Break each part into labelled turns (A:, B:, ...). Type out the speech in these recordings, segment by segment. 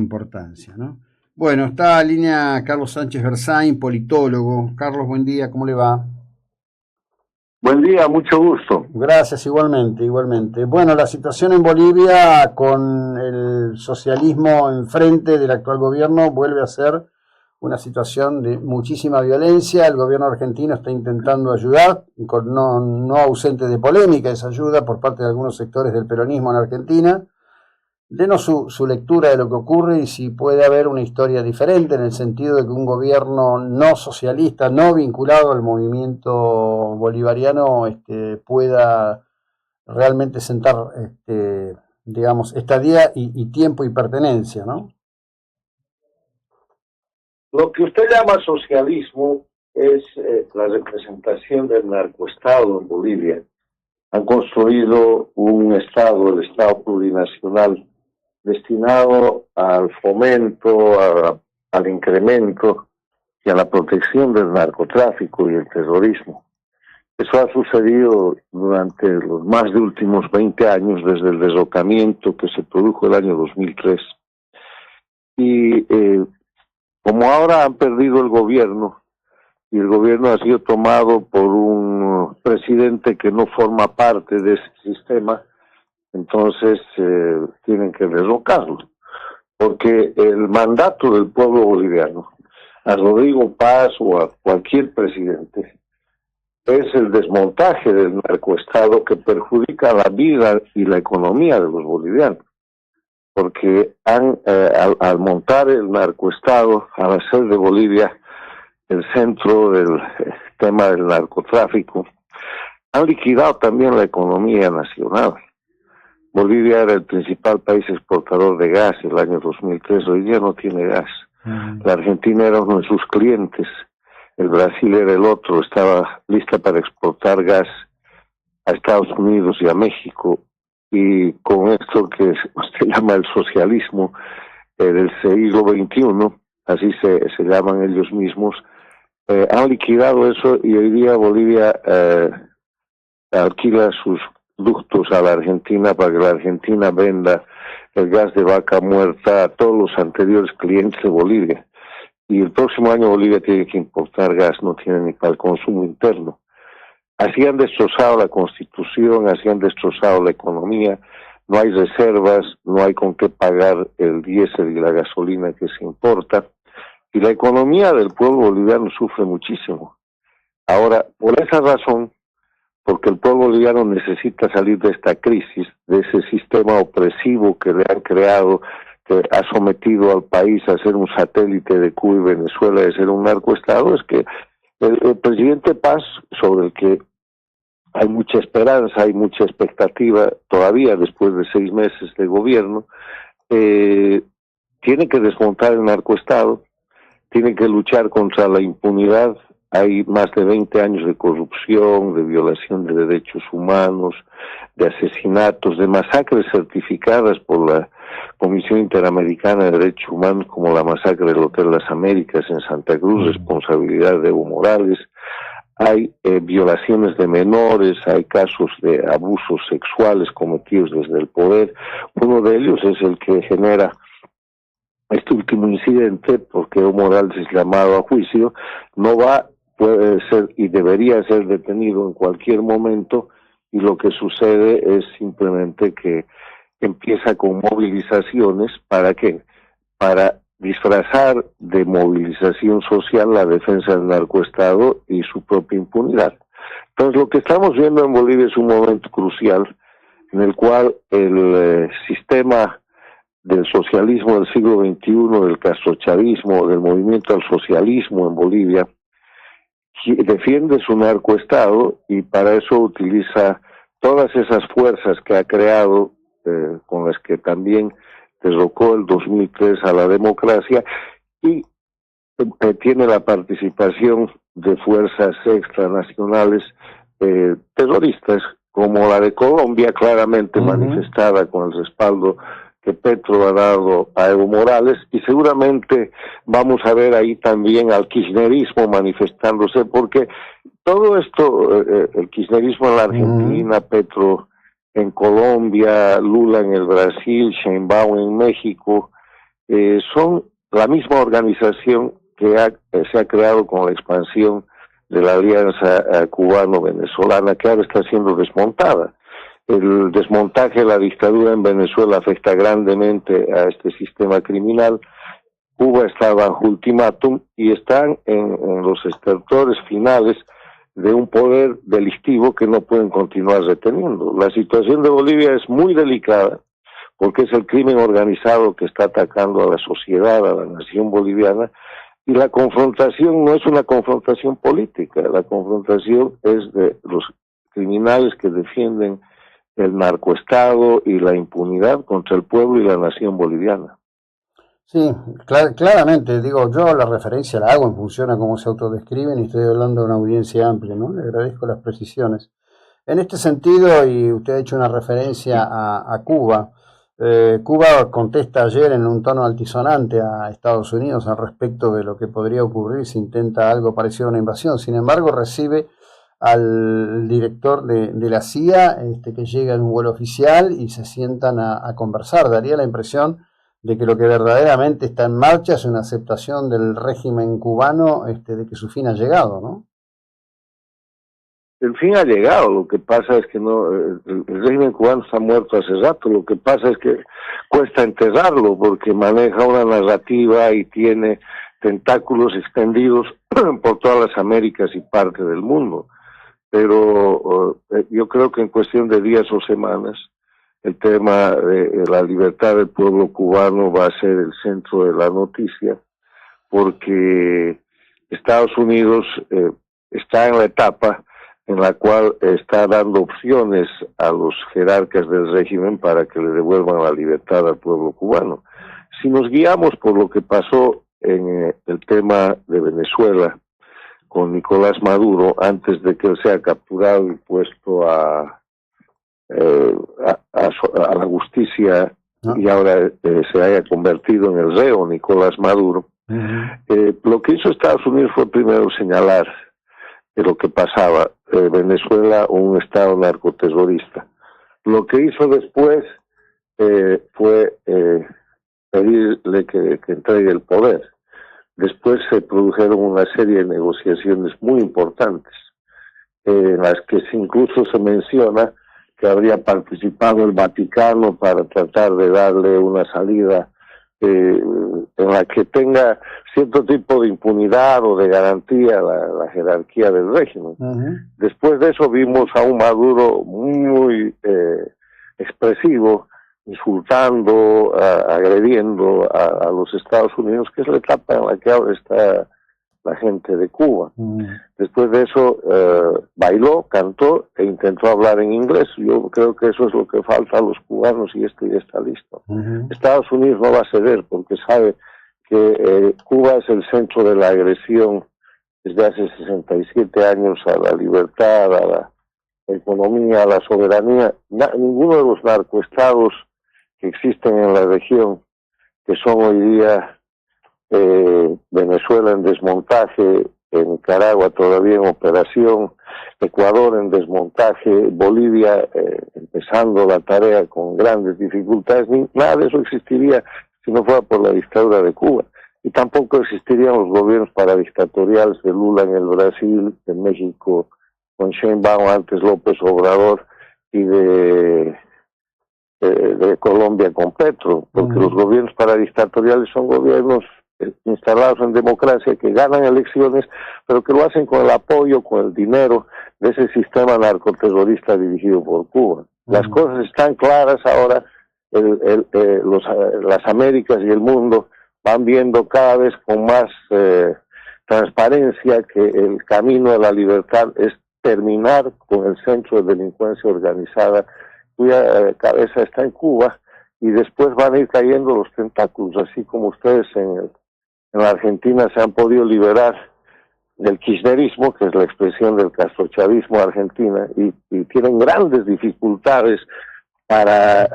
A: importancia, ¿no? Bueno, está en línea Carlos Sánchez Berzain, politólogo. Carlos, buen día, ¿cómo le va?
B: Buen día, mucho gusto.
A: Gracias, igualmente, igualmente. Bueno, la situación en Bolivia con el socialismo enfrente del actual gobierno vuelve a ser una situación de muchísima violencia. El gobierno argentino está intentando ayudar, no ausente de polémica esa ayuda por parte de algunos sectores del peronismo en Argentina. Denos su lectura de lo que ocurre y si puede haber una historia diferente en el sentido de que un gobierno no socialista, no vinculado al movimiento bolivariano, pueda realmente sentar, digamos, estadía y tiempo y pertenencia, ¿no?
B: Lo que usted llama socialismo es la representación del narcoestado en Bolivia. Han construido un estado, el Estado plurinacional, destinado al fomento, al incremento y a la protección del narcotráfico y el terrorismo. Eso ha sucedido durante los más de últimos 20 años, desde el derrocamiento que se produjo el año 2003. Y como ahora han perdido el gobierno, y el gobierno ha sido tomado por un presidente que no forma parte de ese sistema, entonces tienen que derrocarlo, porque el mandato del pueblo boliviano, a Rodrigo Paz o a cualquier presidente, es el desmontaje del narcoestado que perjudica la vida y la economía de los bolivianos, porque al montar el narcoestado, al hacer de Bolivia el centro del tema del narcotráfico, han liquidado también la economía nacional. Bolivia era el principal país exportador de gas el año 2003, hoy día no tiene gas. La Argentina era uno de sus clientes, el Brasil era el otro, estaba lista para exportar gas a Estados Unidos y a México, y con esto que usted llama el socialismo del siglo XXI, así se llaman ellos mismos, han liquidado eso y hoy día Bolivia alquila sus ductos a la Argentina para que la Argentina venda el gas de vaca muerta a todos los anteriores clientes de Bolivia. Y el próximo año Bolivia tiene que importar gas, no tiene ni para el consumo interno. Así han destrozado la Constitución, así han destrozado la economía, no hay reservas, no hay con qué pagar el diésel y la gasolina que se importa, y la economía del pueblo boliviano sufre muchísimo. Ahora, por esa razón, porque el pueblo boliviano necesita salir de esta crisis, de ese sistema opresivo que le han creado, que ha sometido al país a ser un satélite de Cuba y Venezuela, de ser un narcoestado, es que el presidente Paz, sobre el que hay mucha esperanza, hay mucha expectativa todavía después de 6 meses de gobierno, tiene que desmontar el narcoestado, tiene que luchar contra la impunidad. Hay más de 20 años de corrupción, de violación de derechos humanos, de asesinatos, de masacres certificadas por la Comisión Interamericana de Derechos Humanos, como la masacre del Hotel Las Américas en Santa Cruz, responsabilidad de Evo Morales. Hay violaciones de menores, hay casos de abusos sexuales cometidos desde el poder. Uno de ellos es el que genera este último incidente, porque Evo Morales es llamado a juicio, puede ser y debería ser detenido en cualquier momento, y lo que sucede es simplemente que empieza con movilizaciones. ¿Para qué? Para disfrazar de movilización social la defensa del narcoestado y su propia impunidad. Entonces, lo que estamos viendo en Bolivia es un momento crucial en el cual el sistema del socialismo del siglo XXI, del castrochavismo, del movimiento al socialismo en Bolivia, defiende su narcoestado y para eso utiliza todas esas fuerzas que ha creado, con las que también derrocó el 2003 a la democracia, y tiene la participación de fuerzas extranacionales terroristas, como la de Colombia, claramente manifestada con el respaldo que Petro ha dado a Evo Morales, y seguramente vamos a ver ahí también al kirchnerismo manifestándose, porque todo esto, el kirchnerismo en la Argentina, Petro en Colombia, Lula en el Brasil, Sheinbaum en México, son la misma organización que se ha creado con la expansión de la alianza cubano-venezolana, que ahora está siendo desmontada. El desmontaje de la dictadura en Venezuela afecta grandemente a este sistema criminal. Cuba está bajo ultimátum y están en los estertores finales de un poder delictivo que no pueden continuar reteniendo. La situación de Bolivia es muy delicada porque es el crimen organizado que está atacando a la sociedad, a la nación boliviana, y la confrontación no es una confrontación política, la confrontación es de los criminales que defienden el narcoestado y la impunidad contra el pueblo y la nación boliviana.
A: Sí, claramente, digo, yo la referencia la hago en función a cómo se autodescriben y estoy hablando de una audiencia amplia, ¿no? Le agradezco las precisiones. En este sentido, y usted ha hecho una referencia a Cuba, Cuba contesta ayer en un tono altisonante a Estados Unidos al respecto de lo que podría ocurrir si intenta algo parecido a una invasión. Sin embargo, recibe al director de la CIA, que llega en un vuelo oficial y se sientan a conversar. Daría la impresión de que lo que verdaderamente está en marcha es una aceptación del régimen cubano, de que su fin ha llegado, ¿no?
B: El fin ha llegado, lo que pasa es que no, el régimen cubano está muerto hace rato, lo que pasa es que cuesta enterrarlo porque maneja una narrativa y tiene tentáculos extendidos por todas las Américas y parte del mundo. Pero yo creo que en cuestión de días o semanas el tema de la libertad del pueblo cubano va a ser el centro de la noticia, porque Estados Unidos está en la etapa en la cual está dando opciones a los jerarcas del régimen para que le devuelvan la libertad al pueblo cubano. Si nos guiamos por lo que pasó en el tema de Venezuela con Nicolás Maduro, antes de que él sea capturado y puesto a la justicia y ahora se haya convertido en el reo Nicolás Maduro. Lo que hizo Estados Unidos fue primero señalar lo que pasaba, Venezuela un estado narcoterrorista. Lo que hizo después fue pedirle que entregue el poder. Después se produjeron una serie de negociaciones muy importantes, en las que incluso se menciona que habría participado el Vaticano para tratar de darle una salida en la que tenga cierto tipo de impunidad o de garantía la jerarquía del régimen. Después de eso vimos a un Maduro muy expresivo, insultando, agrediendo a los Estados Unidos, que es la etapa en la que ahora está la gente de Cuba. Después de eso bailó, cantó e intentó hablar en inglés. Yo creo que eso es lo que falta a los cubanos y ya está listo. Estados Unidos no va a ceder porque sabe que Cuba es el centro de la agresión desde hace 67 años a la libertad, a la economía, a la soberanía. Ninguno de los narcoestados que existen en la región, que son hoy día Venezuela en desmontaje, Nicaragua todavía en operación, Ecuador en desmontaje, Bolivia empezando la tarea con grandes dificultades, nada de eso existiría si no fuera por la dictadura de Cuba. Y tampoco existirían los gobiernos paradictatoriales de Lula en el Brasil, de México con Sheinbaum, antes López Obrador, y de Colombia con Petro, porque los gobiernos paradictatoriales son gobiernos instalados en democracia, que ganan elecciones, pero que lo hacen con el apoyo, con el dinero de ese sistema narcoterrorista dirigido por Cuba. Las cosas están claras ahora, las Américas y el mundo van viendo cada vez con más transparencia que el camino de la libertad es terminar con el centro de delincuencia organizada, cuya cabeza está en Cuba, y después van a ir cayendo los tentáculos, así como ustedes en la Argentina se han podido liberar del kirchnerismo, que es la expresión del castrochavismo argentina, y tienen grandes dificultades para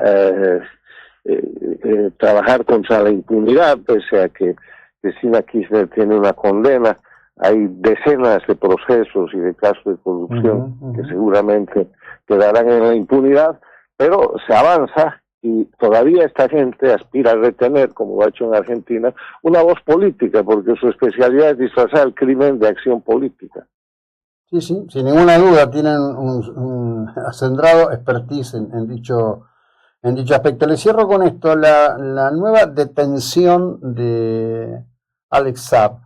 B: trabajar contra la impunidad, pese a que Cristina Kirchner tiene una condena. Hay decenas de procesos y de casos de corrupción que seguramente quedarán en la impunidad, pero se avanza y todavía esta gente aspira a retener, como lo ha hecho en Argentina, una voz política, porque su especialidad es disfrazar el crimen de acción política.
A: Sí, sí, sin ninguna duda tienen un acendrado expertise en dicho aspecto. Le cierro con esto, la nueva detención de Alex Saab.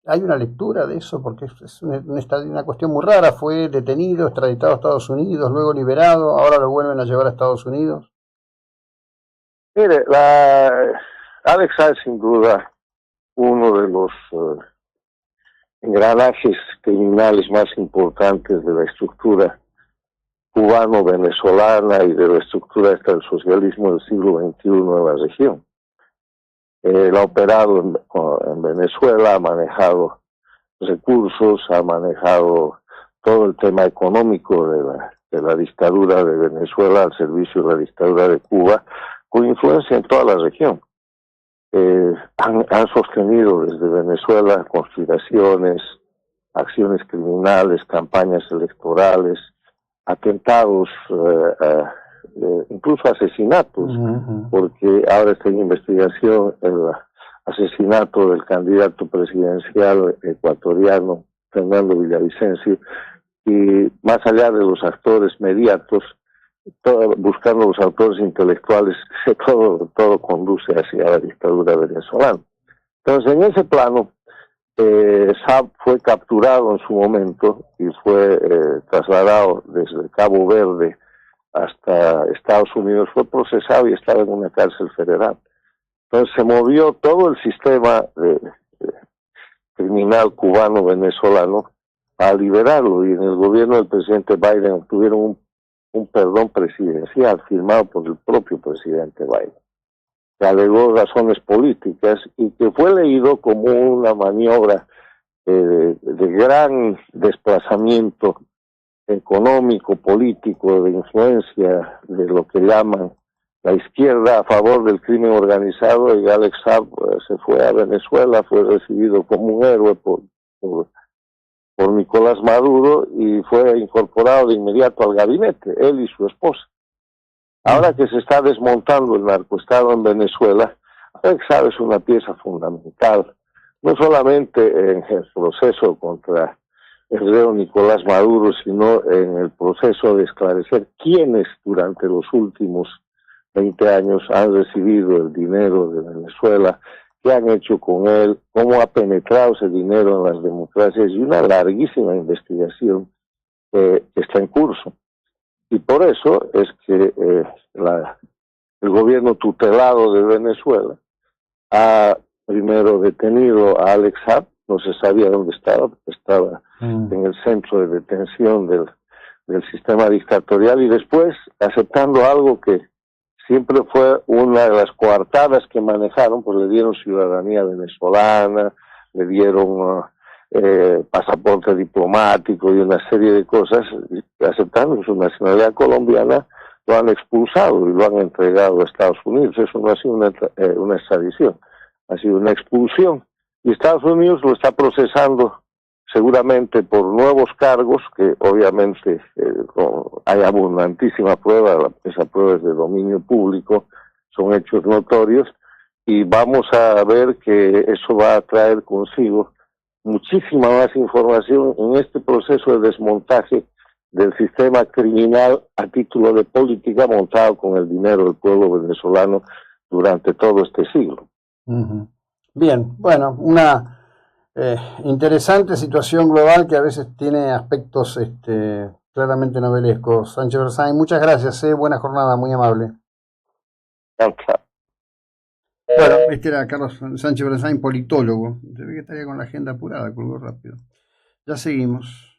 A: ¿Hay una lectura de eso? Porque es una cuestión muy rara. Fue detenido, extraditado a Estados Unidos, luego liberado, ahora lo vuelven a llevar a Estados Unidos.
B: Mire, Alex Saab es sin duda uno de los engranajes criminales más importantes de la estructura cubano-venezolana y de la estructura esta del socialismo del siglo XXI en la región. Él ha operado en Venezuela, ha manejado recursos, ha manejado todo el tema económico de la dictadura de Venezuela al servicio de la dictadura de Cuba, con influencia en toda la región. Han sostenido desde Venezuela conspiraciones, acciones criminales, campañas electorales, atentados, incluso asesinatos, porque ahora está en investigación el asesinato del candidato presidencial ecuatoriano Fernando Villavicencio, y más allá de los actores mediatos, buscando los autores intelectuales, todo conduce hacia la dictadura venezolana. Entonces, en ese plano, Saab fue capturado en su momento y fue trasladado desde Cabo Verde hasta Estados Unidos, fue procesado y estaba en una cárcel federal. Entonces se movió todo el sistema criminal cubano-venezolano a liberarlo, y en el gobierno del presidente Biden obtuvieron un perdón presidencial firmado por el propio presidente Biden, que alegó razones políticas y que fue leído como una maniobra de gran desplazamiento económico, político, de influencia de lo que llaman la izquierda a favor del crimen organizado, y Alex Saab se fue a Venezuela, fue recibido como un héroe por Nicolás Maduro y fue incorporado de inmediato al gabinete, él y su esposa. Ahora que se está desmontando el narcoestado en Venezuela, Alex Saab es una pieza fundamental, no solamente en el proceso contra el reo Nicolás Maduro, sino en el proceso de esclarecer quiénes durante los últimos 20 años han recibido el dinero de Venezuela, qué han hecho con él, cómo ha penetrado ese dinero en las democracias, y una larguísima investigación que está en curso. Y por eso es que el gobierno tutelado de Venezuela ha primero detenido a Alex Saab, no se sabía dónde estaba, porque estaba en el centro de detención del sistema dictatorial, y después aceptando algo que siempre fue una de las coartadas que manejaron, pues le dieron ciudadanía venezolana, le dieron pasaporte diplomático y una serie de cosas, aceptando su nacionalidad colombiana, lo han expulsado y lo han entregado a Estados Unidos. Eso no ha sido una extradición, ha sido una expulsión, y Estados Unidos lo está procesando seguramente por nuevos cargos que obviamente hay abundantísima prueba, esa prueba es de dominio público, son hechos notorios, y vamos a ver que eso va a traer consigo muchísima más información en este proceso de desmontaje del sistema criminal a título de política montado con el dinero del pueblo venezolano durante todo este siglo.
A: Bien, bueno, una interesante situación global que a veces tiene aspectos claramente novelescos. Sánchez Berzain, muchas gracias, buena jornada, muy amable. Bueno, este era Carlos Sánchez Berzain, politólogo. Se ve que estaría con la agenda apurada, colgó rápido. Ya seguimos.